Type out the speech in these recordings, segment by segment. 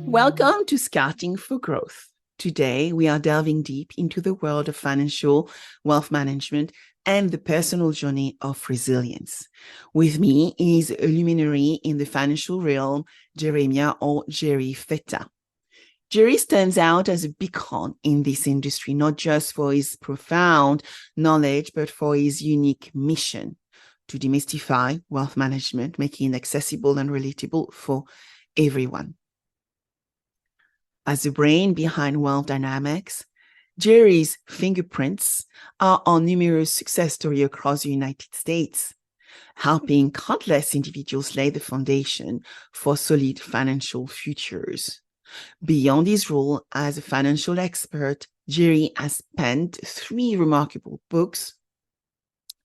Welcome to Scouting for Growth. Today, we are delving deep into the world of financial wealth management and the personal journey of resilience. With me is a luminary in the financial realm, Jerry Fetta. Jerry stands out as a beacon in this industry, not just for his profound knowledge, but for his unique mission to demystify wealth management, making it accessible and relatable for everyone. As the brain behind Wealth DynamX, Jerry's fingerprints are on numerous success stories across the United States, helping countless individuals lay the foundation for solid financial futures. Beyond his role as a financial expert, Jerry has penned 3 remarkable books.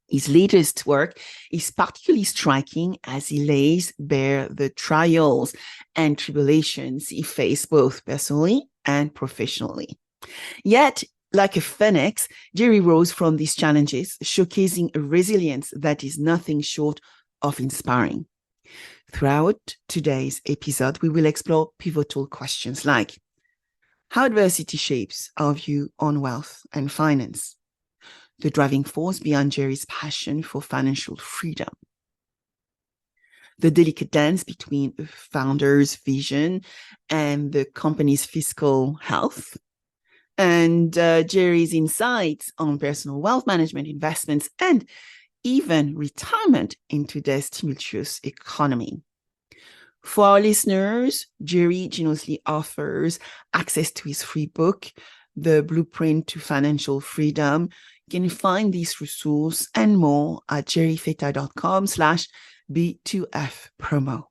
His latest work is particularly striking as he lays bare the trials and tribulations he faced both personally and professionally. Yet, like a phoenix, Jerry rose from these challenges, showcasing a resilience that is nothing short of inspiring. Throughout today's episode, we will explore pivotal questions like how adversity shapes our view on wealth and finance, the driving force behind Jerry's passion for financial freedom, the delicate dance between a founder's vision and the company's fiscal health, and Jerry's insights on personal wealth management, investments, and even retirement in today's tumultuous economy. For our listeners, Jerry generously offers access to his free book, The Blueprint to Financial Freedom. You can find this resource and more at jerryfetta.com/B2F promo.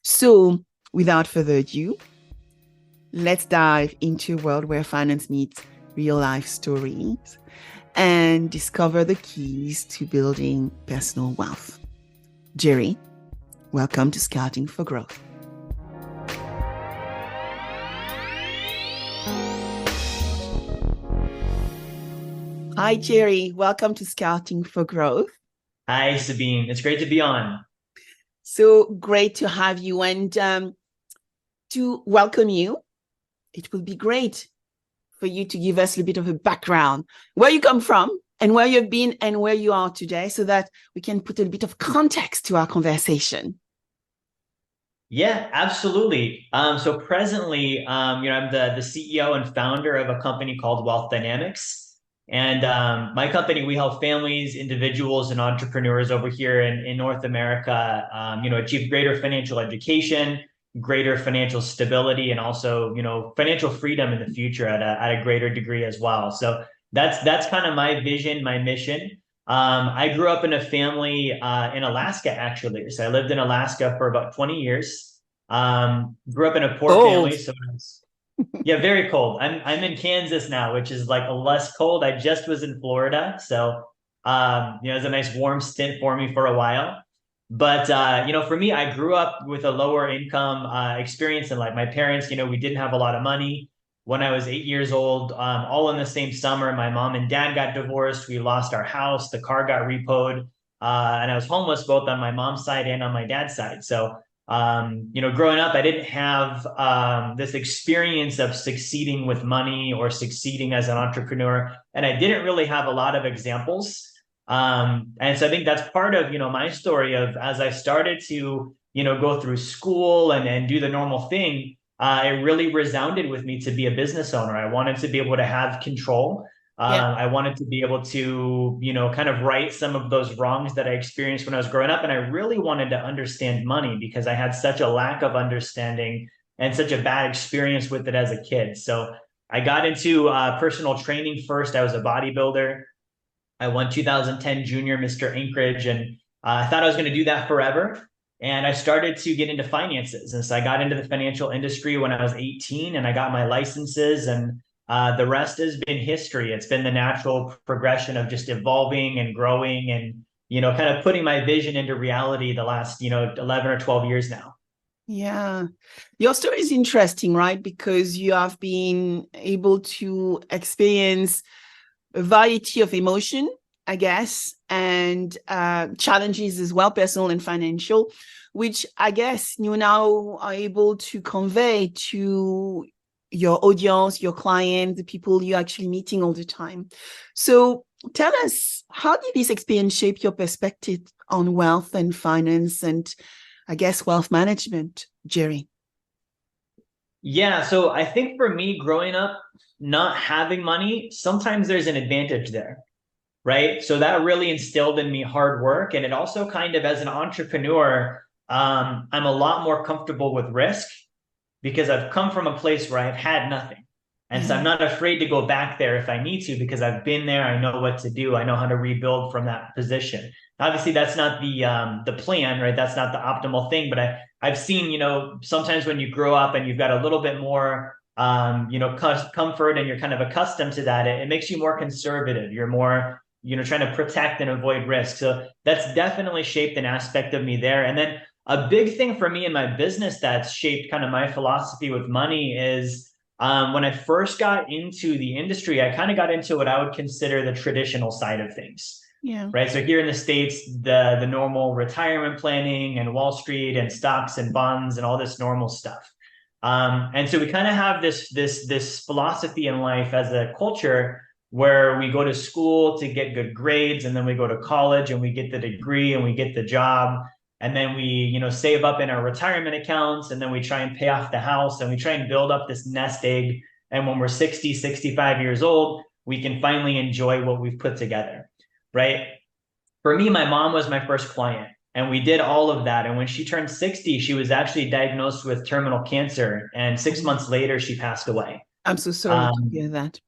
So without further ado, let's dive into a world where finance meets real life stories and discover the keys to building personal wealth. Jerry, welcome to Scouting for Growth. Hi, Jerry. Welcome to Scouting for Growth. Hi, Sabine. It's great to be on. So great to have you and to welcome you. It would be great for you to give us a bit of a background, where you come from and where you've been and where you are today, so that we can put a bit of context to our conversation. Yeah, absolutely. So presently, I'm the CEO and founder of a company called Wealth DynamX. And my company, we help families, individuals, and entrepreneurs over here in North America, achieve greater financial education, greater financial stability, and also, financial freedom in the future at a greater degree as well. So that's kind of my vision, my mission. I grew up in a family in Alaska, actually. So I lived in Alaska for about 20 years. Grew up in a poor family, so yeah, very cold. I'm in Kansas now, which is like less cold. I just was in Florida, so it was a nice warm stint for me for a while. But for me, I grew up with a lower income experience in life. My parents, we didn't have a lot of money. When I was 8 years old, all in the same summer, my mom and dad got divorced. We lost our house. The car got repoed, and I was homeless both on my mom's side and on my dad's side. So growing up, I didn't have this experience of succeeding with money or succeeding as an entrepreneur, and I didn't really have a lot of examples. And so I think that's part of, my story of as I started to, go through school and do the normal thing, it really resounded with me to be a business owner. I wanted to be able to have control. I wanted to be able to, kind of right some of those wrongs that I experienced when I was growing up. And I really wanted to understand money because I had such a lack of understanding and such a bad experience with it as a kid. So I got into personal training first. I was a bodybuilder. I won 2010 Junior Mr. Anchorage, and I thought I was going to do that forever. And I started to get into finances. And so I got into the financial industry when I was 18, and I got my licenses, and the rest has been history. It's been the natural progression of just evolving and growing and, kind of putting my vision into reality the last, 11 or 12 years now. Yeah. Your story is interesting, right? Because you have been able to experience a variety of emotion, I guess, and challenges as well, personal and financial, which I guess you now are able to convey to your audience, your clients, the people you're actually meeting all the time. So tell us, how did this experience shape your perspective on wealth and finance and I guess wealth management, Jerry? Yeah, so I think for me growing up, not having money, sometimes there's an advantage there, right? So that really instilled in me hard work. And it also kind of, as an entrepreneur, I'm a lot more comfortable with risk because I've come from a place where I've had nothing. And so I'm Yeah. not afraid to go back there if I need to because I've been there. I know what to do. I know how to rebuild from that position. Obviously, that's not the plan, right? That's not the optimal thing. But I've seen, sometimes when you grow up and you've got a little bit more comfort and you're kind of accustomed to that, it makes you more conservative. You're more, trying to protect and avoid risk. So that's definitely shaped an aspect of me there. And then a big thing for me in my business that's shaped kind of my philosophy with money is when I first got into the industry, I kind of got into what I would consider the traditional side of things. Yeah. Right. So here in the States, the normal retirement planning and Wall Street and stocks and bonds and all this normal stuff. And so we kind of have this philosophy in life as a culture where we go to school to get good grades, and then we go to college and we get the degree and we get the job, and then we save up in our retirement accounts, and then we try and pay off the house, and we try and build up this nest egg, and when we're 60, 65 years old, we can finally enjoy what we've put together, right? For me, my mom was my first client, and we did all of that. And when she turned 60, she was actually diagnosed with terminal cancer, and 6 months later she passed away. I'm so sorry to um, hear that.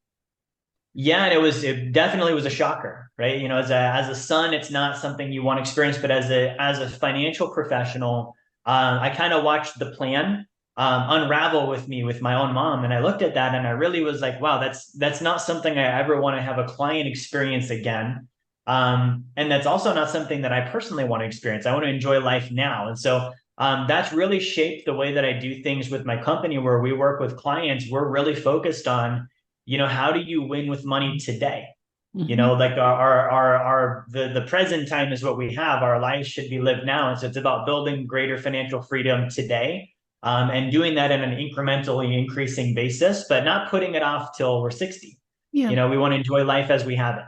yeah, and it definitely was a shocker, right? As a son, it's not something you want to experience, but as a financial professional, I kind of watched the plan unravel with me with my own mom, and I looked at that and I really was like, wow, that's not something I ever want to have a client experience again. And that's also not something that I personally want to experience. I want to enjoy life now, and so that's really shaped the way that I do things with my company, where we work with clients. We're really focused on how do you win with money today? Mm-hmm. Like the present time is what we have. Our lives should be lived now. And so it's about building greater financial freedom today, and doing that in an incrementally increasing basis, but not putting it off till we're 60. Yeah. We want to enjoy life as we have it.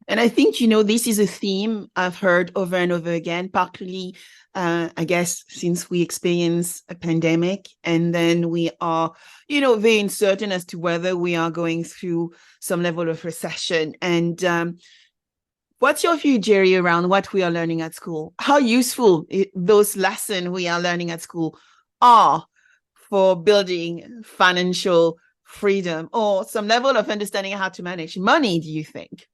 And I think, this is a theme I've heard over and over again, partly, I guess, since we experience a pandemic, and then we are, very uncertain as to whether we are going through some level of recession. And what's your view, Jerry, around what we are learning at school? How useful those lessons we are learning at school are for building financial freedom or some level of understanding how to manage money, do you think?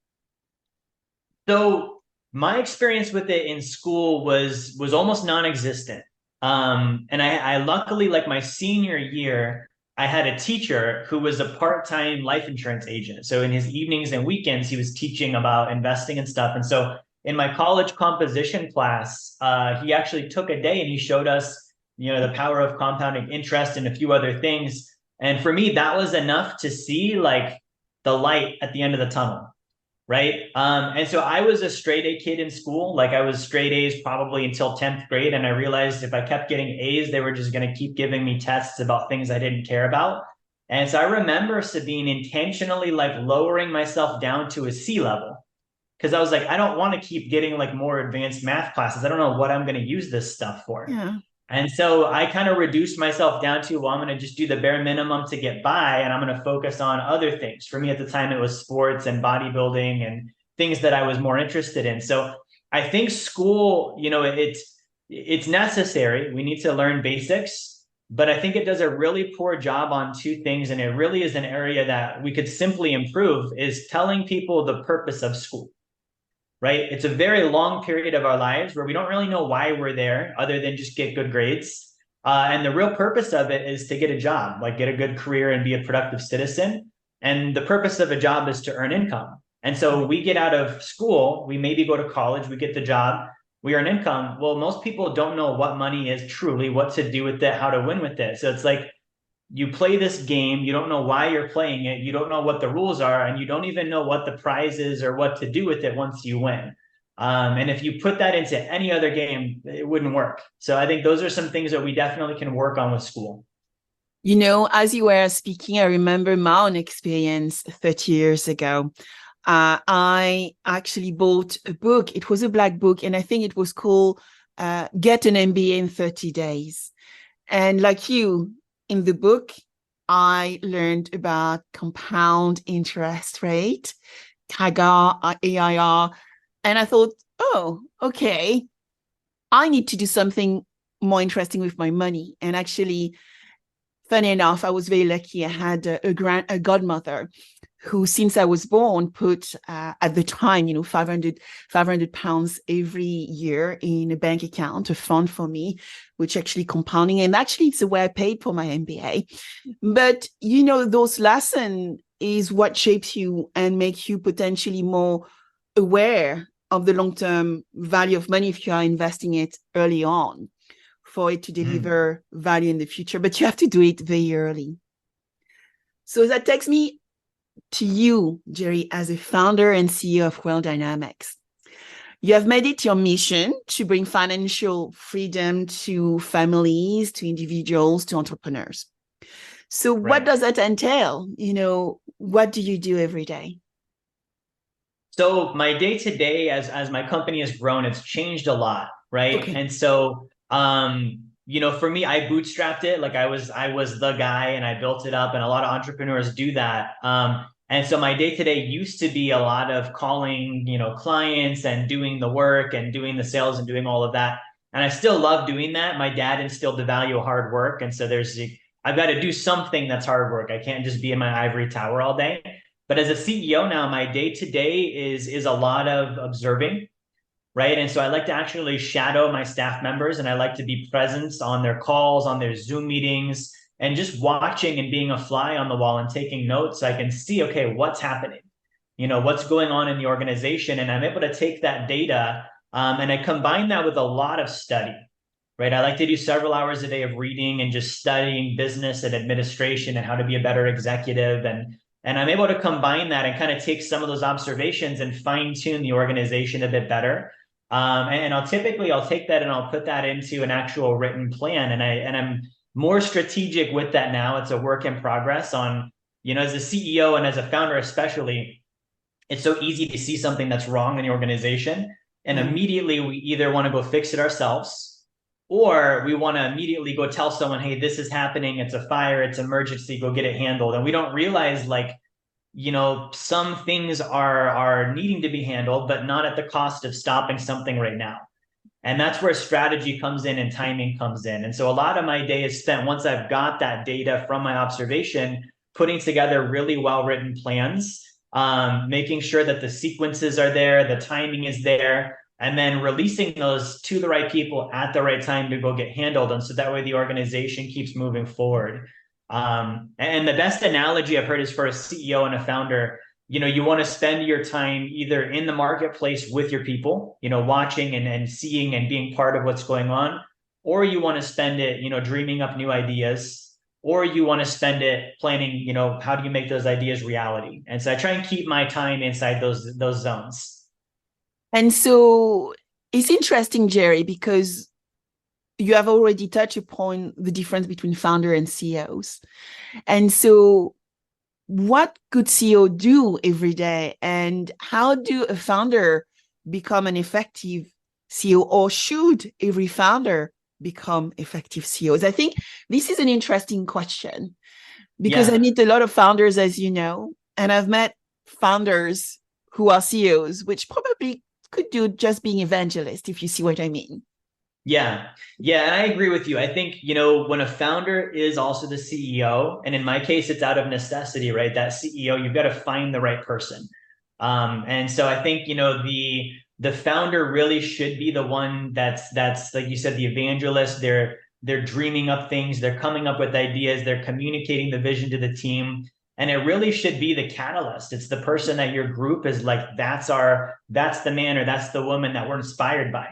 So my experience with it in school was almost non-existent. And I luckily, like my senior year, I had a teacher who was a part-time life insurance agent. So in his evenings and weekends, he was teaching about investing and stuff. And so in my college composition class, he actually took a day and he showed us, the power of compounding interest and a few other things. And for me, that was enough to see like the light at the end of the tunnel, right? And so I was a straight A kid in school. Like I was straight A's probably until 10th grade. And I realized if I kept getting A's, they were just going to keep giving me tests about things I didn't care about. And so I remember, Sabine, intentionally like lowering myself down to a C level, because I was like, I don't want to keep getting like more advanced math classes. I don't know what I'm going to use this stuff for. Yeah. And so I kind of reduced myself down to, well, I'm going to just do the bare minimum to get by, and I'm going to focus on other things. For me at the time, it was sports and bodybuilding and things that I was more interested in. So I think school, it's necessary. We need to learn basics, but I think it does a really poor job on two things. And it really is an area that we could simply improve, is telling people the purpose of school, right? It's a very long period of our lives where we don't really know why we're there other than just get good grades. And the real purpose of it is to get a job, like get a good career and be a productive citizen. And the purpose of a job is to earn income. And so we get out of school, we maybe go to college, we get the job. we earn income. Well, most people don't know what money is truly, what to do with it, how to win with it. So it's like you play this game, you don't know why you're playing it, you don't know what the rules are, and you don't even know what the prize is or what to do with it once you win. And if you put that into any other game, it wouldn't work. So I think those are some things that we definitely can work on with school. You know, as you were speaking, I remember my own experience 30 years ago. I actually bought a book. It was a black book, and I think it was called Get an MBA in 30 Days. And like you, in the book, I learned about compound interest rate, CAGR, AIR, and I thought, oh, okay, I need to do something more interesting with my money. And actually, funny enough, I was very lucky. I had a godmother who, since I was born, put at the time, 500 pounds every year in a bank account, a fund for me, which actually compounding. And actually, it's the way I paid for my MBA. But, those lessons is what shapes you and makes you potentially more aware of the long-term value of money if you are investing it early on for it to deliver value in the future, but you have to do it very early. So that takes me to you, Jerry, as a founder and CEO of Wealth DynamX. You have made it your mission to bring financial freedom to families, to individuals, to entrepreneurs. So what does that entail? What do you do every day? So my day to day, as my company has grown, it's changed a lot, right? Okay. And so, for me, I bootstrapped it. Like I was the guy, and I built it up. And a lot of entrepreneurs do that. And so my day to day used to be a lot of calling, clients and doing the work and doing the sales and doing all of that. And I still love doing that. My dad instilled the value of hard work, and so I've got to do something that's hard work. I can't just be in my ivory tower all day. But as a CEO now, my day to day is a lot of observing, right? And so I like to actually shadow my staff members, and I like to be present on their calls, on their Zoom meetings, and just watching and being a fly on the wall and taking notes. So I can see, okay, what's happening, what's going on in the organization, and I'm able to take that data and I combine that with a lot of study. Right. I like to do several hours a day of reading and just studying business and administration and how to be a better executive. And I'm able to combine that and kind of take some of those observations and fine tune the organization a bit better. And I'll take that and I'll put that into an actual written plan. And I'm more strategic with that now. It's a work in progress on, as a CEO and as a founder, especially, it's so easy to see something that's wrong in the organization. And immediately we either want to go fix it ourselves, or we want to immediately go tell someone, hey, this is happening. It's a fire. It's emergency. Go get it handled. And we don't realize some things are needing to be handled, but not at the cost of stopping something right now. And that's where strategy comes in and timing comes in. And so a lot of my day is spent, once I've got that data from my observation, putting together really well-written plans, making sure that the sequences are there, the timing is there, and then releasing those to the right people at the right time to go get handled. And so that way the organization keeps moving forward. And the best analogy I've heard is for a CEO and a founder, you want to spend your time either in the marketplace with your people, watching and seeing and being part of what's going on, or you want to spend it, dreaming up new ideas, or you want to spend it planning, how do you make those ideas reality? And so I try and keep my time inside those zones. And so it's interesting, Jerry, because you have already touched upon the difference between founder and CEOs. And so what could CEO do every day? And how do a founder become an effective CEO, or should every founder become effective CEOs? I think this is an interesting question because I meet a lot of founders, as you know, and I've met founders who are CEOs, which probably could do just being evangelist, if you see what I mean. Yeah. And I agree with you. I think, when a founder is also the CEO, and in my case, it's out of necessity, right? That CEO, you've got to find the right person. And so I think, the founder really should be the one that's like you said, the evangelist. They're dreaming up things, they're coming up with ideas, they're communicating the vision to the team. And it really should be the catalyst. It's the person that your group is like, that's the man or that's the woman that we're inspired by.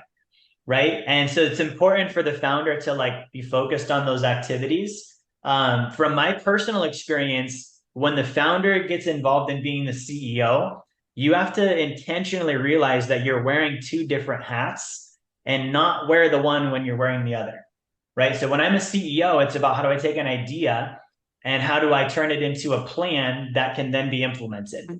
right? And so it's important for the founder to like be focused on those activities. From my personal experience, when the founder gets involved in being the CEO, you have to intentionally realize that you're wearing two different hats and not wear the one when you're wearing the other, right? So when I'm a CEO, it's about how do I take an idea and how do I turn it into a plan that can then be implemented?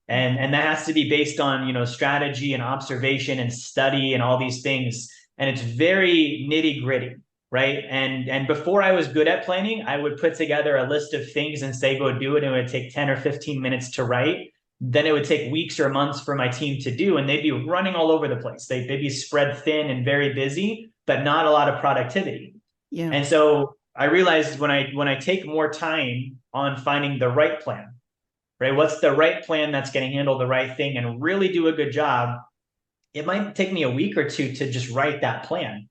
And that has to be based on, you know, strategy and observation and study and all these things. And it's very nitty gritty, right? And before I was good at planning, I would put together a list of things and say, go do it. And it would take 10 or 15 minutes to write. Then it would take weeks or months for my team to do, and they'd be running all over the place. They'd be spread thin and very busy, but not a lot of productivity. Yeah. And so I realized when I take more time on finding the right plan, right? What's the right plan that's going to handle the right thing and really do a good job? It might take me a week or two to just write that plan,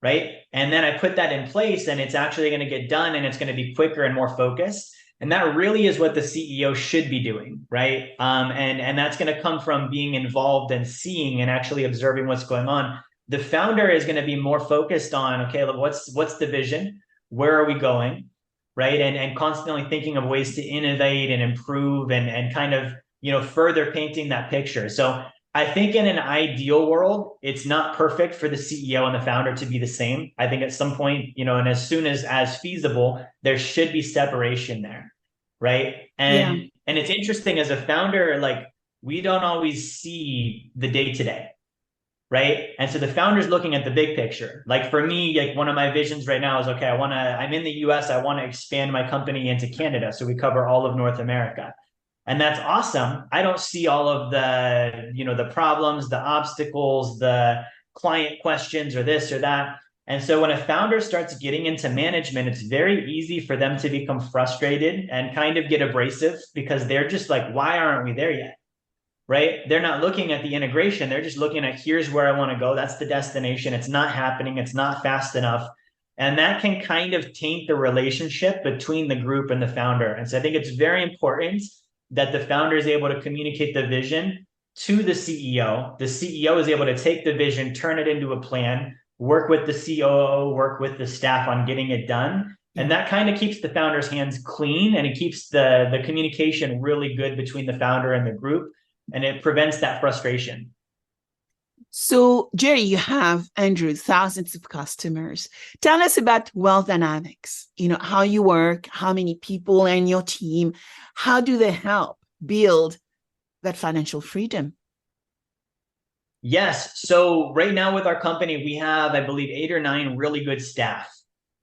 right? And then I put that in place and it's actually going to get done and it's going to be quicker and more focused. And that really is what the CEO should be doing, right? And that's going to come from being involved and seeing and actually observing what's going on. The founder is going to be more focused on, okay, look, what's the vision? Where are we going? Right. And constantly thinking of ways to innovate and improve and kind of, you know, further painting that picture. So I think in an ideal world, it's not perfect for the CEO and the founder to be the same. I think at some point, you know, and as soon as feasible, there should be separation there. Right. And it's interesting as a founder, like we don't always see the day to day. Right. And so the founder's looking at the big picture. Like for me, like one of my visions right now is, okay, I'm in the US, I want to expand my company into Canada. So we cover all of North America. And that's awesome. I don't see all of the, you know, the problems, the obstacles, the client questions or this or that. And so when a founder starts getting into management, it's very easy for them to become frustrated and kind of get abrasive because they're just like, why aren't we there yet? Right? They're not looking at the integration. They're just looking at here's where I want to go. That's the destination. It's not happening. It's not fast enough. And that can kind of taint the relationship between the group and the founder. And so I think it's very important that the founder is able to communicate the vision to the CEO. The CEO is able to take the vision, turn it into a plan, work with the COO, work with the staff on getting it done. And that kind of keeps the founder's hands clean and it keeps the communication really good between the founder and the group. And it prevents that frustration. So, Jerry, you have, Andrew, thousands of customers. Tell us about Wealth DynamX, you know, how you work, how many people are in your team, how do they help build that financial freedom? Yes. So right now with our company, we have, I believe, 8 or 9 really good staff,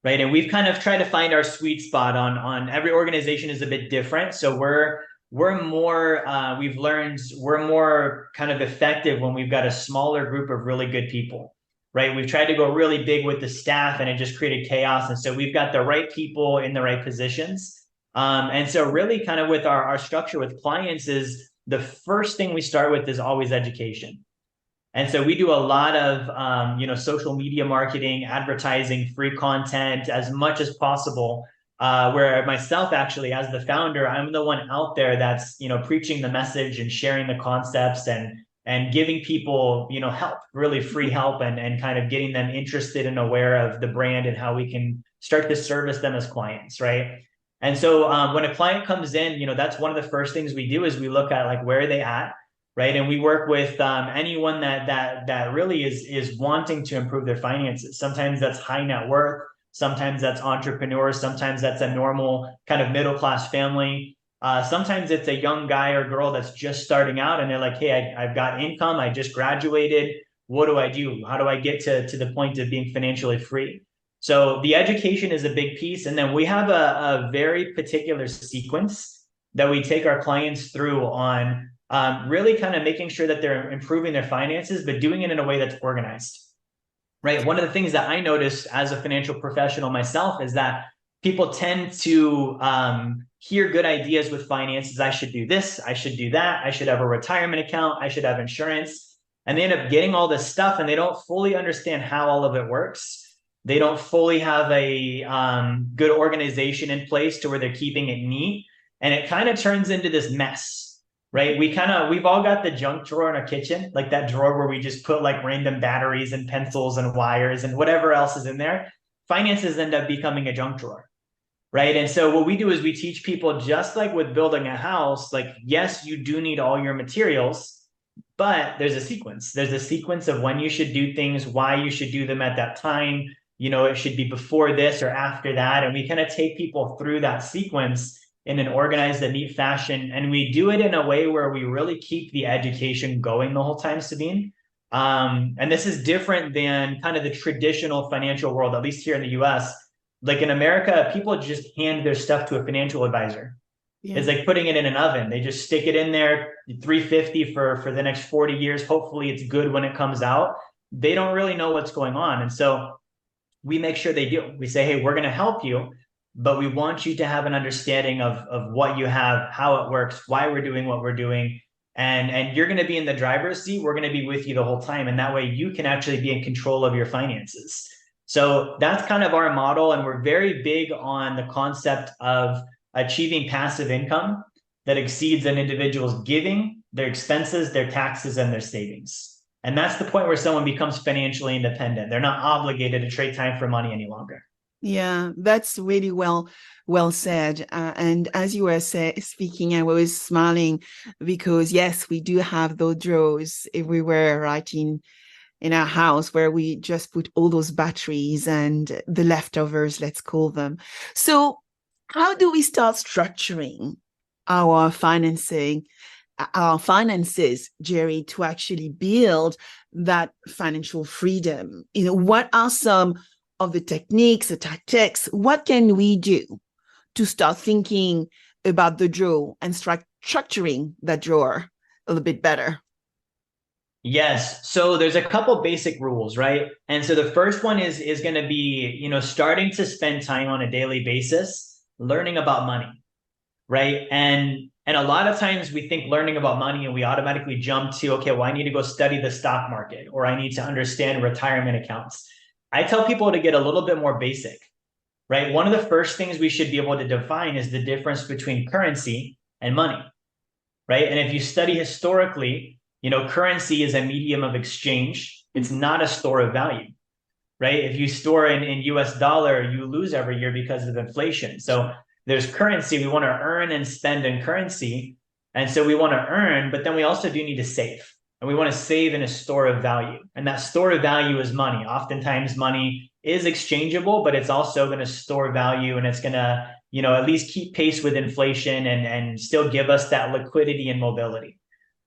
right? And we've kind of tried to find our sweet spot on every organization is a bit different. So we're more, we've learned we're more kind of effective when we've got a smaller group of really good people, right? We've tried to go really big with the staff and it just created chaos. And so we've got the right people in the right positions. And so really kind of with our structure with clients is the first thing we start with is always education. And so we do a lot of, you know, social media marketing, advertising, free content as much as possible. Where myself, actually, as the founder, I'm the one out there that's, you know, preaching the message and sharing the concepts and giving people, you know, help, really free help and kind of getting them interested and aware of the brand and how we can start to service them as clients, right? And so when a client comes in, you know, that's one of the first things we do is we look at like where are they at, right? And we work with anyone that really is wanting to improve their finances. Sometimes that's high net worth. Sometimes that's entrepreneurs. Sometimes that's a normal kind of middle-class family. Sometimes it's a young guy or girl that's just starting out and they're like, hey, I've got income. I just graduated. What do I do? How do I get to the point of being financially free? So the education is a big piece. And then we have a very particular sequence that we take our clients through on really kind of making sure that they're improving their finances, but doing it in a way that's organized. Right. One of the things that I notice as a financial professional myself is that people tend to hear good ideas with finances. I should do this. I should do that. I should have a retirement account. I should have insurance. And they end up getting all this stuff and they don't fully understand how all of it works. They don't fully have a good organization in place to where they're keeping it neat. And it kind of turns into this mess. right? We've all got the junk drawer in our kitchen, like that drawer where we just put like random batteries and pencils and wires and whatever else is in there. Finances end up becoming a junk drawer, right? And so what we do is we teach people, just like with building a house, like, yes, you do need all your materials, but there's a sequence. There's a sequence of when you should do things, why you should do them at that time. It should be before this or after that. And we kind of take people through that sequence in an organized and neat fashion. And we do it in a way where we really keep the education going the whole time, Sabine. And this is different than kind of the traditional financial world, at least here in the US. Like in America, people just hand their stuff to a financial advisor. Yeah. It's like putting it in an oven. They just stick it in there, 350 for the next 40 years. Hopefully it's good when it comes out. They don't really know what's going on. And so we make sure they do. We say, hey, we're going to help you, but we want you to have an understanding of what you have, how it works, why we're doing what we're doing. And you're going to be in the driver's seat. We're going to be with you the whole time. And that way you can actually be in control of your finances. So that's kind of our model. And we're very big on the concept of achieving passive income that exceeds an individual's giving, their expenses, their taxes, and their savings. And that's the point where someone becomes financially independent. They're not obligated to trade time for money any longer. Yeah, that's really well said. And as you were speaking, I was smiling because yes, we do have those drawers everywhere, right, in our house, where we just put all those batteries and the leftovers, let's call them. So how do we start structuring our finances, Jerry, to actually build that financial freedom? What are some of the techniques, the tactics? What can we do to start thinking about the drawer and structuring that drawer a little bit better? Yes. So there's a couple basic rules, right? And so the first one is going to be, starting to spend time on a daily basis learning about money, right? And a lot of times we think learning about money and we automatically jump to, okay, well, I need to go study the stock market or I need to understand retirement accounts. I tell people to get a little bit more basic, right? One of the first things we should be able to define is the difference between currency and money, right? And if you study historically, currency is a medium of exchange. It's not a store of value, right? If you store in US dollar, you lose every year because of inflation. So there's currency. We want to earn and spend in currency. And so we want to earn, but then we also do need to save. And we want to save in a store of value. And that store of value is money. Oftentimes money is exchangeable, but it's also going to store value and it's going to, at least keep pace with inflation and still give us that liquidity and mobility,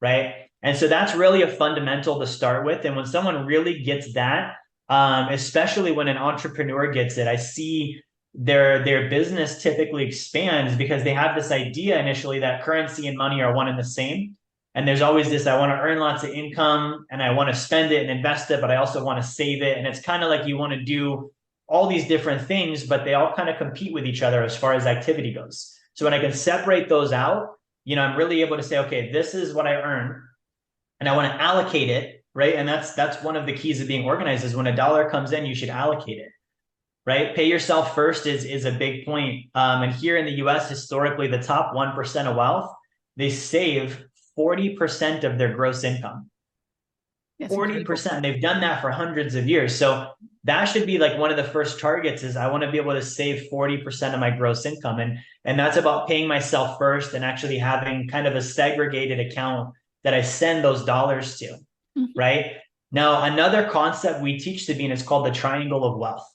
right? And so that's really a fundamental to start with. And when someone really gets that, especially when an entrepreneur gets it, I see their business typically expands because they have this idea initially that currency and money are one and the same. And there's always this, I want to earn lots of income and I want to spend it and invest it, but I also want to save it. And it's kind of like you want to do all these different things, but they all kind of compete with each other as far as activity goes. So when I can separate those out, I'm really able to say, okay, this is what I earn and I want to allocate it, right? And that's one of the keys of being organized is when a dollar comes in, you should allocate it, right? Pay yourself first is a big point. And here in the US, historically, the top 1% of wealth, they save 40% of their gross income. 40%. They've done that for hundreds of years. So that should be like one of the first targets is I want to be able to save 40% of my gross income. And that's about paying myself first and actually having kind of a segregated account that I send those dollars to, right? Now, another concept we teach, Sabine, is called the triangle of wealth,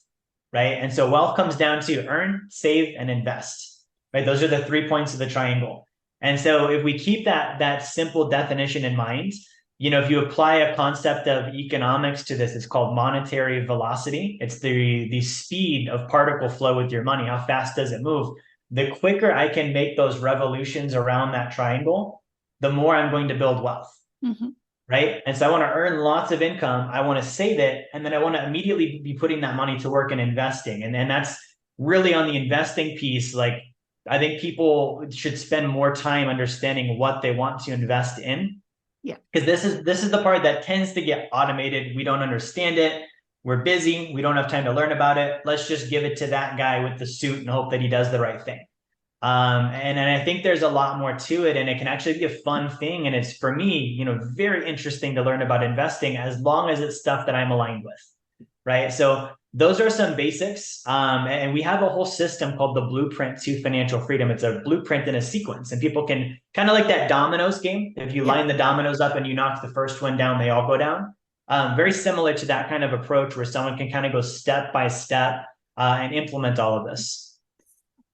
right? And so wealth comes down to earn, save, and invest, right? Those are the 3 points of the triangle. And so if we keep that simple definition in mind, if you apply a concept of economics to this, it's called monetary velocity. It's the speed of particle flow with your money. How fast does it move? The quicker I can make those revolutions around that triangle, the more I'm going to build wealth, right? And so I want to earn lots of income. I want to save it. And then I want to immediately be putting that money to work and investing. And that's really on the investing piece. Like, I think people should spend more time understanding what they want to invest in. Yeah. Because this is the part that tends to get automated. We don't understand it. We're busy. We don't have time to learn about it. Let's just give it to that guy with the suit and hope that he does the right thing. And I think there's a lot more to it, and it can actually be a fun thing. And it's, for me, very interesting to learn about investing as long as it's stuff that I'm aligned with, right? So those are some basics. And we have a whole system called the Blueprint to Financial Freedom. It's a blueprint in a sequence, and people can kind of like that dominoes game. If you line the dominoes up and you knock the first one down, they all go down. Very similar to that kind of approach where someone can kind of go step by step and implement all of this.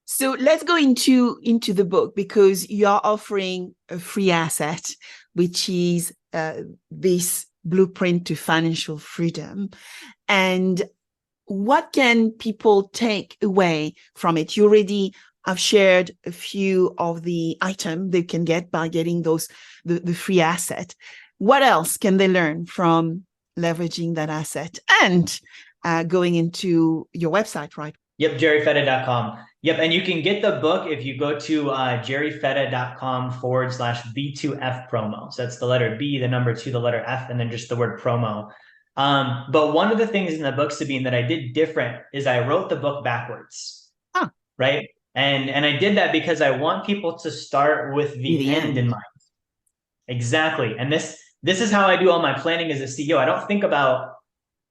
So let's go into the book, because you're offering a free asset, which is this blueprint to financial freedom. And what can people take away from it? You already have shared a few of the items they can get by getting the free asset. What else can they learn from leveraging that asset and going into your website, right? Yep, jerryfetta.com. Yep, and you can get the book if you go to jerryfetta.com/B2F promo. So that's the letter B, the number 2, the letter F, and then just the word promo. But one of the things in the book, Sabine, that I did different is I wrote the book backwards, right? And I did that because I want people to start with the end in mind. Exactly. And this is how I do all my planning as a CEO. I don't think about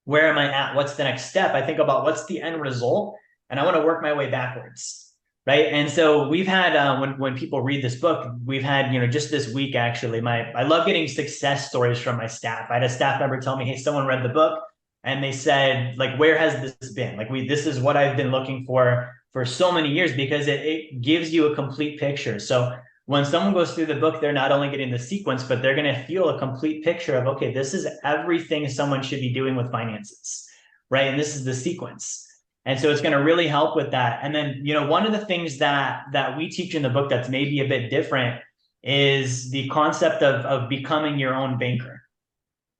where am I at, what's the next step. I think about what's the end result, and I want to work my way backwards, right? And so we've had when people read this book, we've had just this week actually. I love getting success stories from my staff. I had a staff member tell me, "Hey, someone read the book and they said, like, where has this been? Like, this is what I've been looking for so many years," because it gives you a complete picture. So when someone goes through the book, they're not only getting the sequence, but they're going to feel a complete picture of, okay, this is everything someone should be doing with finances, right? And this is the sequence. And so it's going to really help with that. And then, one of the things that we teach in the book that's maybe a bit different is the concept of becoming your own banker,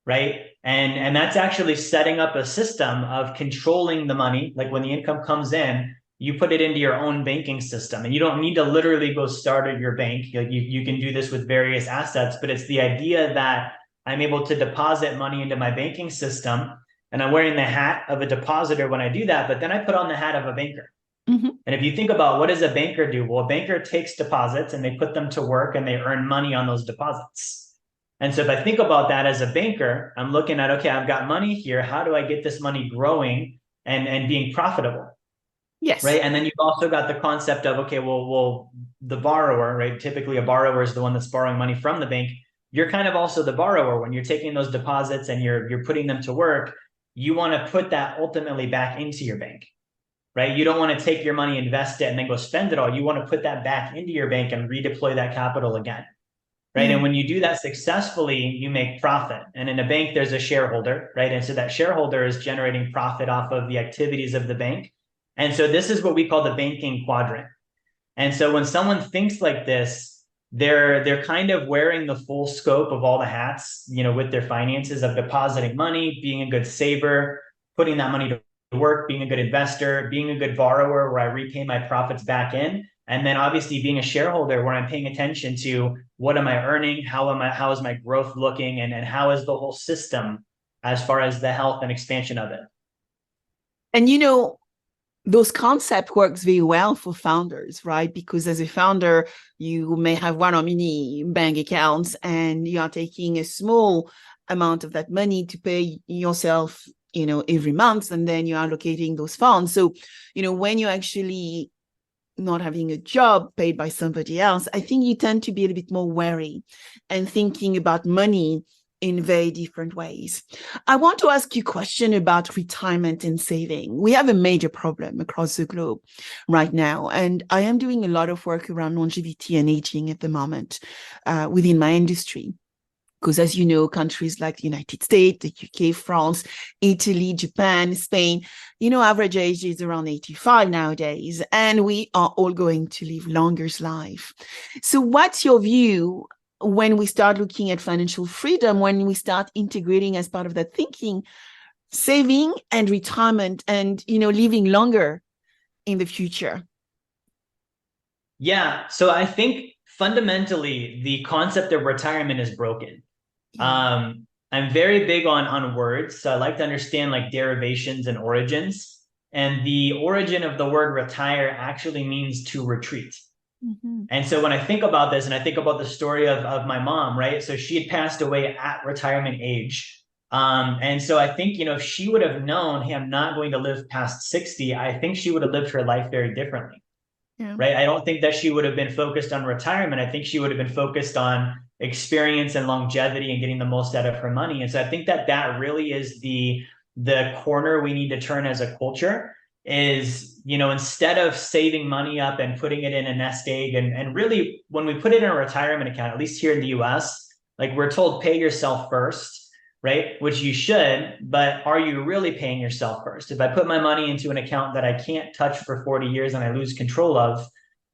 right? And that's actually setting up a system of controlling the money. Like when the income comes in, you put it into your own banking system, and you don't need to literally go start your bank. You can do this with various assets, but it's the idea that I'm able to deposit money into my banking system, and I'm wearing the hat of a depositor when I do that, but then I put on the hat of a banker. Mm-hmm. And if you think about what does a banker do? Well, a banker takes deposits and they put them to work and they earn money on those deposits. And so if I think about that as a banker, I'm looking at, okay, I've got money here. How do I get this money growing and being profitable? Yes. Right. And then you've also got the concept of, okay, well, the borrower, right? Typically a borrower is the one that's borrowing money from the bank. You're kind of also the borrower when you're taking those deposits and you're putting them to work. You want to put that ultimately back into your bank, right? You don't want to take your money, invest it, and then go spend it all. You want to put that back into your bank and redeploy that capital again, right? Mm-hmm. And when you do that successfully, you make profit. And in a bank, there's a shareholder, right? And so that shareholder is generating profit off of the activities of the bank. And so this is what we call the banking quadrant. And so when someone thinks like this, they're kind of wearing the full scope of all the hats, with their finances, of depositing money, being a good saver, putting that money to work, being a good investor, being a good borrower where I repay my profits back in, and then obviously being a shareholder where I'm paying attention to what am I earning, how is my growth looking, and how is the whole system as far as the health and expansion of it. And those concepts works very well for founders, right? Because as a founder, you may have one or many bank accounts, and you are taking a small amount of that money to pay yourself, every month, and then you're allocating those funds. So, when you're actually not having a job paid by somebody else, I think you tend to be a little bit more wary and thinking about money in very different ways. I want to ask you a question about retirement and saving. We have a major problem across the globe right now, and I am doing a lot of work around longevity and aging at the moment within my industry. Because as you know, countries like the United States, the UK, France, Italy, Japan, Spain, average age is around 85 nowadays, and we are all going to live longer life. So what's your view when we start looking at financial freedom, when we start integrating as part of that thinking, saving and retirement and, living longer in the future? Yeah. So I think fundamentally the concept of retirement is broken. Yeah. I'm very big on words. So I like to understand like derivations and origins. And the origin of the word retire actually means to retreat. Mm-hmm. And so when I think about this and I think about the story of my mom, right? So she had passed away at retirement age. And so I think, if she would have known, hey, I'm not going to live past 60, I think she would have lived her life very differently, Yeah. right? I don't think that she would have been focused on retirement. I think she would have been focused on experience and longevity and getting the most out of her money. And so I think that that really is the corner we need to turn as a culture is, instead of saving money up and putting it in a nest egg, and really when we put it in a retirement account, at least here in the US, like we're told pay yourself first, right? Which you should, but are you really paying yourself first? If I put my money into an account that I can't touch for 40 years and I lose control of,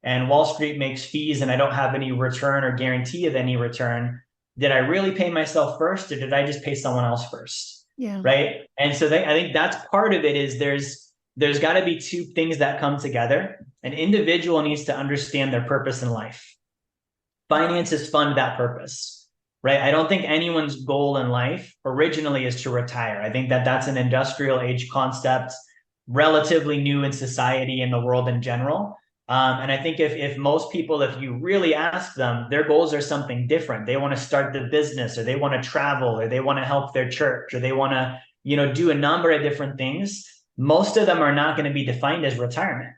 and Wall Street makes fees and I don't have any return or guarantee of any return, did I really pay myself first or did I just pay someone else first? Yeah. Right. And so I think that's part of it is there's got to be two things that come together. An individual needs to understand their purpose in life. Finances fund that purpose, right? I don't think anyone's goal in life originally is to retire. I think that that's an industrial age concept, relatively new in society and the world in general. And I think if most people, if you really ask them, their goals are something different. They want to start the business, or they want to travel, or they want to help their church, or they want to, do a number of different things. Most of them are not going to be defined as retirement,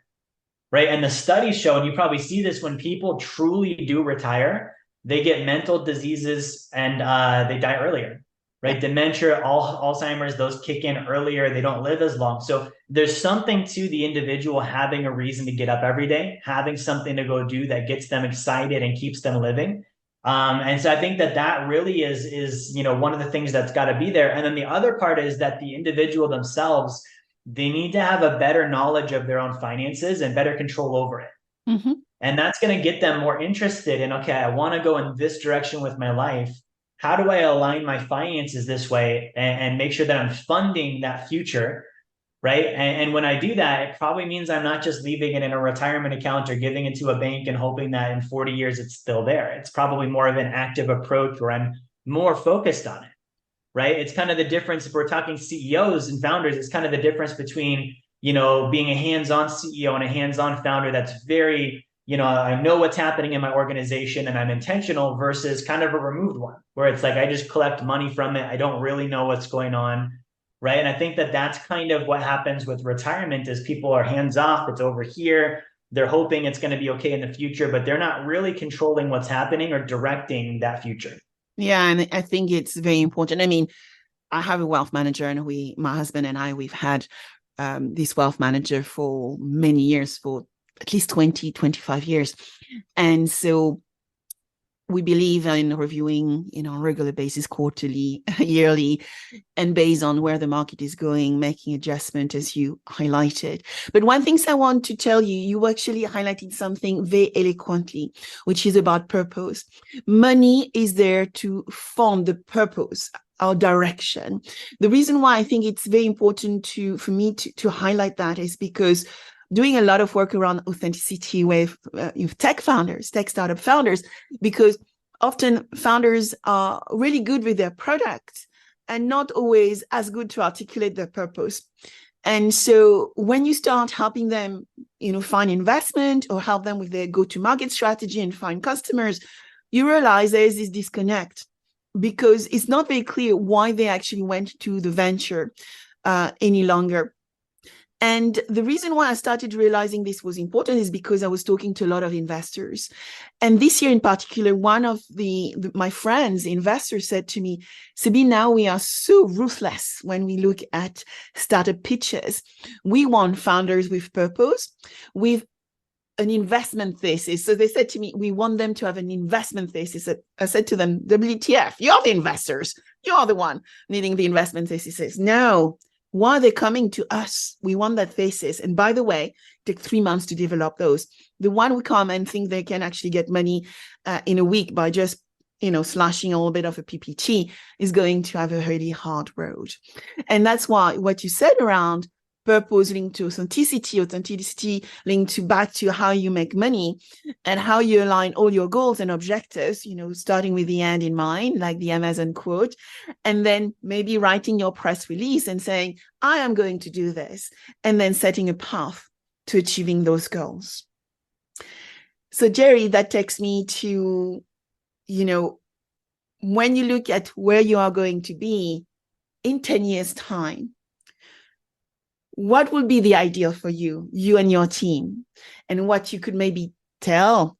right? And the studies show, and you probably see this when people truly do retire, they get mental diseases and they die earlier, right? Dementia, Alzheimer's, those kick in earlier. They don't live as long. So there's something to the individual having a reason to get up every day, having something to go do that gets them excited and keeps them living. And so I think that that really is one of the things that's got to be there. And then the other part is that the individual themselves, they need to have a better knowledge of their own finances and better control over it. Mm-hmm. And that's going to get them more interested in, okay, I want to go in this direction with my life. How do I align my finances this way and make sure that I'm funding that future, right? And when I do that, it probably means I'm not just leaving it in a retirement account or giving it to a bank and hoping that in 40 years it's still there. It's probably more of an active approach where I'm more focused on it, right? It's kind of the difference if we're talking CEOs and founders. It's kind of the difference between, being a hands-on CEO and a hands-on founder that's very, I know what's happening in my organization and I'm intentional versus kind of a removed one where it's like, I just collect money from it. I don't really know what's going on. Right. And I think that that's kind of what happens with retirement is people are hands off. It's over here. They're hoping it's going to be okay in the future, but they're not really controlling what's happening or directing that future. Yeah. And I think it's very important. I mean, I have a wealth manager, and my husband and I, we've had this wealth manager for many years, for at least 20, 25 years. And so we believe in reviewing, on a regular basis, quarterly, yearly, and based on where the market is going, making adjustment as you highlighted. But one thing I want to tell you, you actually highlighted something very eloquently, which is about purpose. Money is there to fund the purpose, our direction. The reason why I think it's very important for me to highlight that is because doing a lot of work around authenticity with tech founders, tech startup founders, because often founders are really good with their product and not always as good to articulate their purpose. And so when you start helping them, find investment or help them with their go-to-market strategy and find customers, you realize there is this disconnect because it's not very clear why they actually went to the venture any longer. And the reason why I started realizing this was important is because I was talking to a lot of investors. And this year in particular, one of my friends, investors, said to me, Sabine, now we are so ruthless when we look at startup pitches. We want founders with purpose, with an investment thesis. So they said to me, we want them to have an investment thesis. I said to them, WTF, you're the investors. You're the one needing the investment thesis. No. Why are they coming to us? We want that thesis. And by the way, it takes 3 months to develop those. The one who come and think they can actually get money in a week by just, slashing a little bit of a PPT is going to have a really hard road. And that's why what you said around purpose linked to authenticity linked to back to how you make money and how you align all your goals and objectives, starting with the end in mind, like the Amazon quote, and then maybe writing your press release and saying, I am going to do this, and then setting a path to achieving those goals. So, Jerry, that takes me to, you know, when you look at where you are going to be in 10 years' time, what would be the ideal for you and your team, and what you could maybe tell,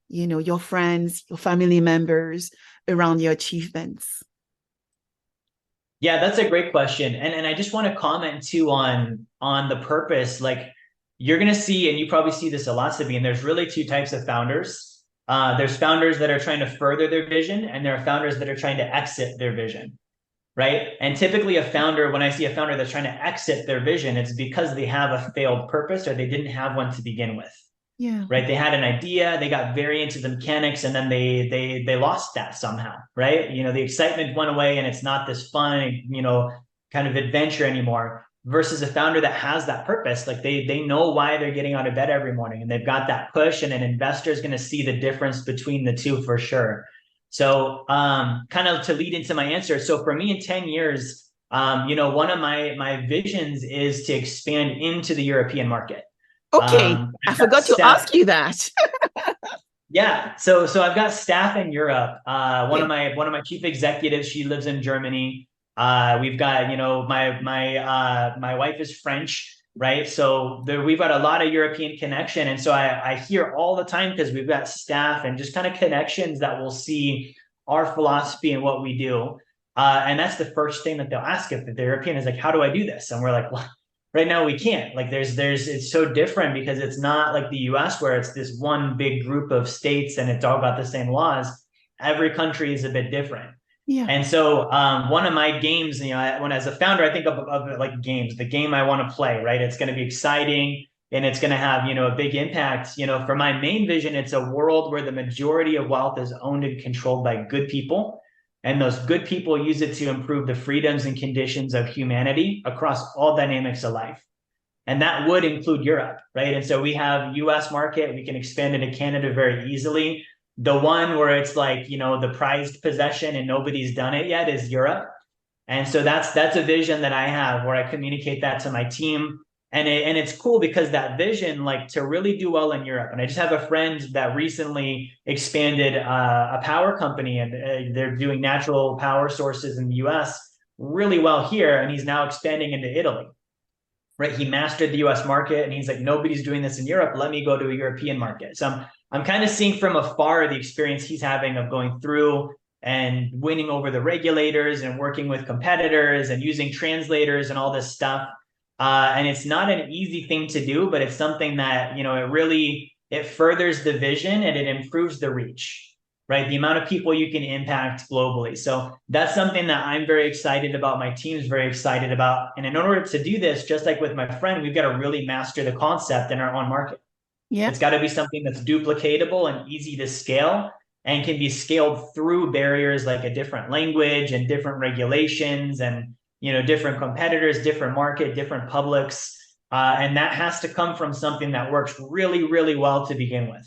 your friends, your family members around your achievements? Yeah, that's a great question. And I just want to comment too on the purpose. Like you're gonna see, and you probably see this a lot, Sabine, there's really two types of founders. There's founders that are trying to further their vision, and there are founders that are trying to exit their vision, right? And typically a founder, when I see a founder that's trying to exit their vision, it's because they have a failed purpose or they didn't have one to begin with. Yeah. Right? They had an idea, they got very into the mechanics, and then they lost that somehow, right? The excitement went away, and it's not this fun, kind of adventure anymore. Versus a founder that has that purpose, like they know why they're getting out of bed every morning, and they've got that push, and an investor is going to see the difference between the two for sure. So, kind of to lead into my answer. So for me, in 10 years, one of my visions is to expand into the European market. Okay, I forgot to staff. ask you that. Yeah, so I've got staff in Europe. One of Okay. my chief executives, she lives in Germany. We've got, my wife is French, right? So we've got a lot of European connection, and so I hear all the time, because we've got staff and just kind of connections that will see our philosophy and what we do. And that's the first thing that they'll ask if the European is like, how do I do this? And we're like, well, right now we can't. Like it's so different, because it's not like the US where it's this one big group of states and it's all got the same laws. Every country is a bit different. Yeah. And so one of my games, when as a founder, I think of like games, the game I want to play, right? It's going to be exciting, and it's going to have, a big impact. For my main vision, it's a world where the majority of wealth is owned and controlled by good people. And those good people use it to improve the freedoms and conditions of humanity across all dynamics of life. And that would include Europe, right? And so we have US market, we can expand into Canada very easily. The one where it's like, the prized possession and nobody's done it yet is Europe. And so that's a vision that I have, where I communicate that to my team. And it's cool, because that vision, like, to really do well in Europe. And I just have a friend that recently expanded a power company, and they're doing natural power sources in the US really well here. And he's now expanding into Italy, right? He mastered the US market, and he's like, nobody's doing this in Europe. Let me go to a European market. So I'm kind of seeing from afar the experience he's having of going through and winning over the regulators and working with competitors and using translators and all this stuff. And it's not an easy thing to do, but it's something that, it furthers the vision and it improves the reach, right? The amount of people you can impact globally. So that's something that I'm very excited about. My team's very excited about. And in order to do this, just like with my friend, we've got to really master the concept in our own market. Yeah. It's got to be something that's duplicatable and easy to scale, and can be scaled through barriers like a different language and different regulations and, different competitors, different market, different publics. And that has to come from something that works really, really well to begin with.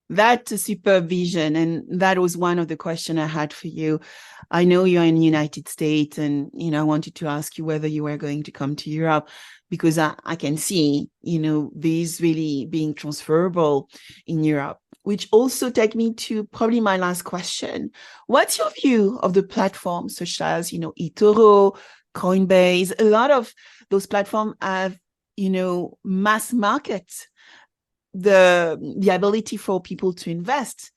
That's a supervision. And that was one of the questions I had for you. I know you're in the United States, and, I wanted to ask you whether you were going to come to Europe, because I can see, these really being transferable in Europe, which also take me to probably my last question. What's your view of the platforms such as, eToro, Coinbase? A lot of those platforms have, mass market the ability for people to invest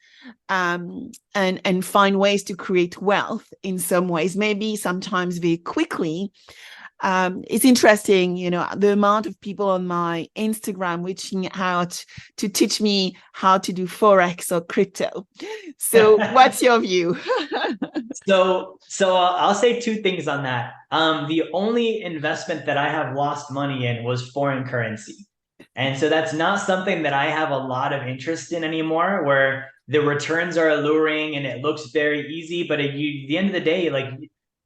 and find ways to create wealth in some ways, maybe sometimes very quickly. It's interesting, the amount of people on my Instagram reaching out to teach me how to do Forex or crypto. So what's your view? So I'll say two things on that. The only investment that I have lost money in was foreign currency. And so that's not something that I have a lot of interest in anymore, where the returns are alluring and it looks very easy. But at the end of the day, like,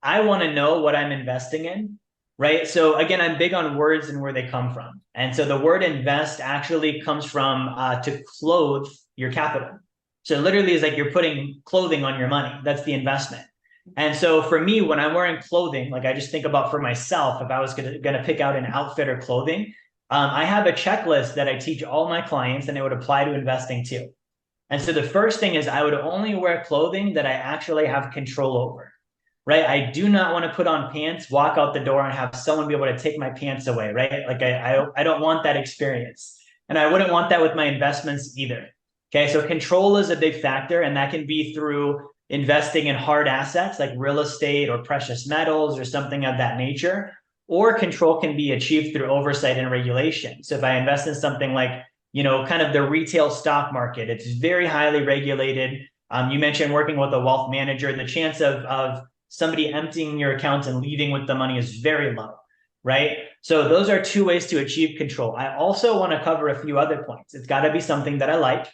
I want to know what I'm investing in, right? So again, I'm big on words and where they come from. And so the word invest actually comes from to clothe your capital. So literally is like you're putting clothing on your money. That's the investment. And so for me, when I'm wearing clothing, like I just think about for myself, if I was gonna pick out an outfit or clothing, I have a checklist that I teach all my clients, and it would apply to investing too. And so the first thing is I would only wear clothing that I actually have control over, right? I do not want to put on pants, walk out the door, and have someone be able to take my pants away, right? Like I don't want that experience. And I wouldn't want that with my investments either. Okay, so control is a big factor, and that can be through investing in hard assets like real estate or precious metals or something of that nature. Or control can be achieved through oversight and regulation. So if I invest in something like, kind of the retail stock market, it's very highly regulated. You mentioned working with a wealth manager. The chance of somebody emptying your account and leaving with the money is very low, right? So those are two ways to achieve control. I also want to cover a few other points. It's got to be something that I like.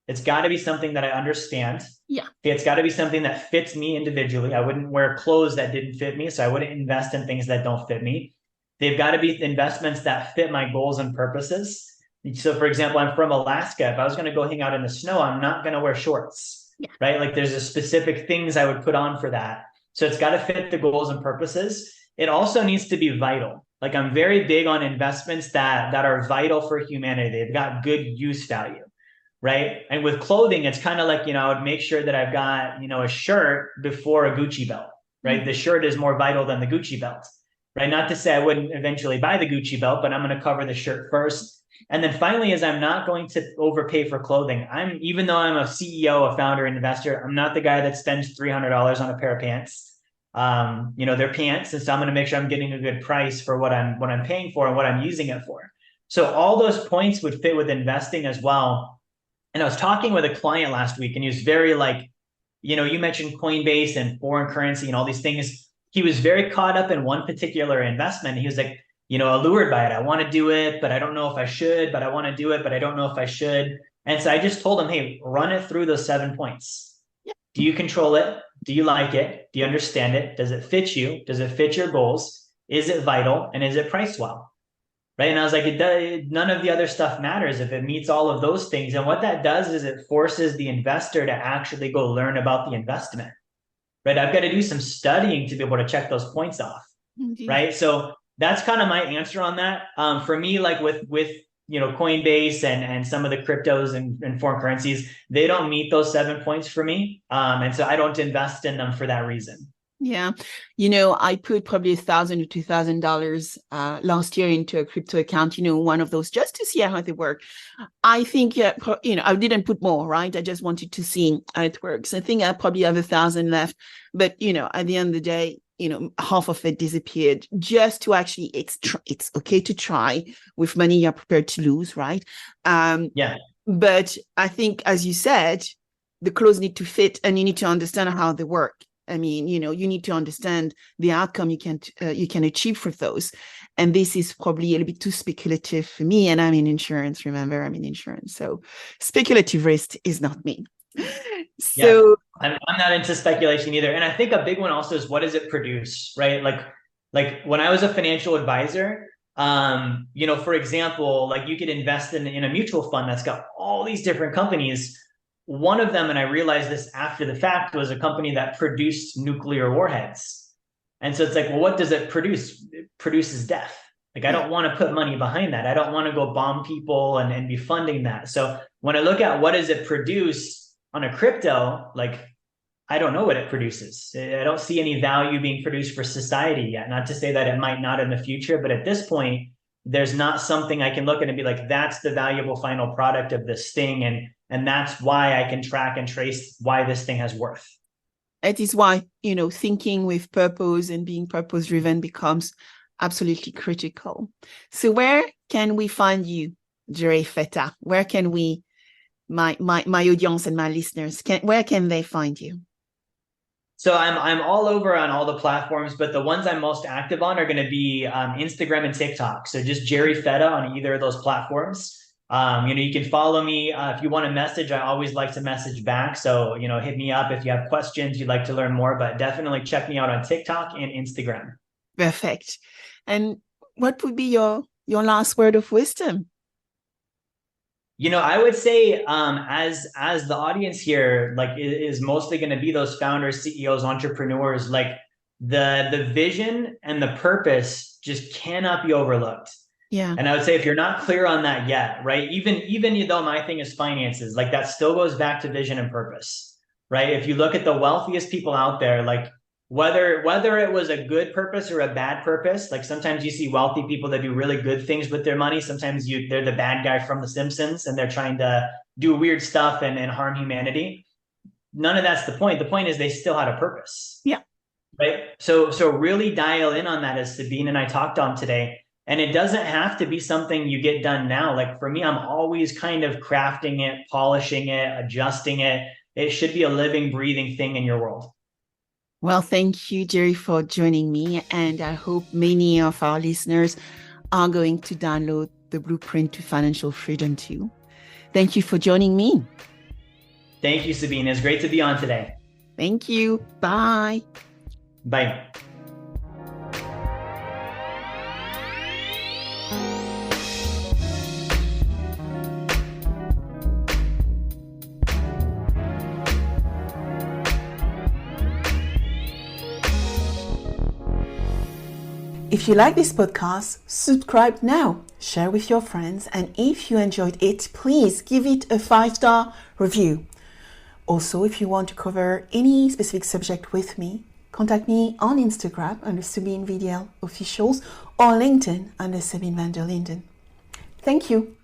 It's got to be something that I understand. Yeah. It's got to be something that fits me individually. I wouldn't wear clothes that didn't fit me, so I wouldn't invest in things that don't fit me. They've got to be investments that fit my goals and purposes. So, for example, I'm from Alaska. If I was going to go hang out in the snow, I'm not going to wear shorts, right? Like there's a specific things I would put on for that. So it's got to fit the goals and purposes. It also needs to be vital. Like I'm very big on investments that are vital for humanity. They've got good use value. Right. And with clothing, it's kind of like, I would make sure that I've got, a shirt before a Gucci belt, right? Mm-hmm. The shirt is more vital than the Gucci belt, right? Not to say I wouldn't eventually buy the Gucci belt, but I'm going to cover the shirt first. And then finally, is I'm not going to overpay for clothing. Even though I'm a CEO, a founder, an investor, I'm not the guy that spends $300 on a pair of pants. They're pants. And so I'm going to make sure I'm getting a good price for what I'm paying for and what I'm using it for. So all those points would fit with investing as well. And I was talking with a client last week, and he was very like, you mentioned Coinbase and foreign currency and all these things. He was very caught up in one particular investment. He was like, allured by it. I want to do it, but I don't know if I should, but I want to do it, but I don't know if I should. And so I just told him, hey, run it through those 7 points. Yeah. Do you control it? Do you like it? Do you understand it? Does it fit you? Does it fit your goals? Is it vital? And is it priced well? Right. And I was like, none of the other stuff matters if it meets all of those things. And what that does is it forces the investor to actually go learn about the investment. Right. I've got to do some studying to be able to check those points off. Indeed. Right. So that's kind of my answer on that. For me, like with Coinbase and some of the cryptos and foreign currencies, they don't meet those 7 points for me. And so I don't invest in them for that reason. Yeah. I put probably $1,000 to $2,000 last year into a crypto account, one of those, just to see how they work. I think, I didn't put more, right? I just wanted to see how it works. I think I probably have 1,000 left, but, at the end of the day, half of it disappeared just to actually, it's okay to try with money you're prepared to lose, right? Yeah. But I think, as you said, the clothes need to fit and you need to understand how they work. I mean, you need to understand the outcome you can achieve for those. And this is probably a little bit too speculative for me. And I'm in insurance. Remember, I'm in insurance. So speculative risk is not me. So yeah, I'm not into speculation either. And I think a big one also is, what does it produce, right? Like when I was a financial advisor, for example, like you could invest in a mutual fund that's got all these different companies. One of them, and I realized this after the fact, was a company that produced nuclear warheads. And so it's like, well, what does it produce? It produces death. Like, I don't want to put money behind that. I don't want to go bomb people and be funding that. So when I look at what does it produce on a crypto, like, I don't know what it produces. I don't see any value being produced for society yet. Not to say that it might not in the future, but at this point, there's not something I can look at and be like, that's the valuable final product of this thing. And that's why I can track and trace why this thing has worth. It is why, thinking with purpose and being purpose driven becomes absolutely critical. So where can we find you, Jerry Fetta? Where can my audience and my listeners, where can they find you? So I'm all over on all the platforms, but the ones I'm most active on are going to be Instagram and TikTok. So just Jerry Fetta on either of those platforms. You can follow me if you want to message. I always like to message back. So, hit me up if you have questions, you'd like to learn more, but definitely check me out on TikTok and Instagram. Perfect. And what would be your last word of wisdom? I would say as the audience here, like, is mostly going to be those founders, CEOs, entrepreneurs, like the vision and the purpose just cannot be overlooked. Yeah. And I would say if you're not clear on that yet, right? Even though my thing is finances, like that still goes back to vision and purpose, right? If you look at the wealthiest people out there, like whether it was a good purpose or a bad purpose, like sometimes you see wealthy people that do really good things with their money. Sometimes they're the bad guy from The Simpsons and they're trying to do weird stuff and harm humanity. None of that's the point. The point is they still had a purpose. Yeah. Right. So really dial in on that, as Sabine and I talked on today. And it doesn't have to be something you get done now. Like for me, I'm always kind of crafting it, polishing it, adjusting it. It should be a living, breathing thing in your world. Well, thank you, Jerry, for joining me. And I hope many of our listeners are going to download the Blueprint to Financial Freedom too. Thank you for joining me. Thank you, Sabine. It's great to be on today. Thank you. Bye. Bye. If you like this podcast, subscribe now, share with your friends, and if you enjoyed it, please give it a 5-star review. Also, if you want to cover any specific subject with me, contact me on Instagram under Sabine VdL Officials or LinkedIn under Sabine VdL. Thank you.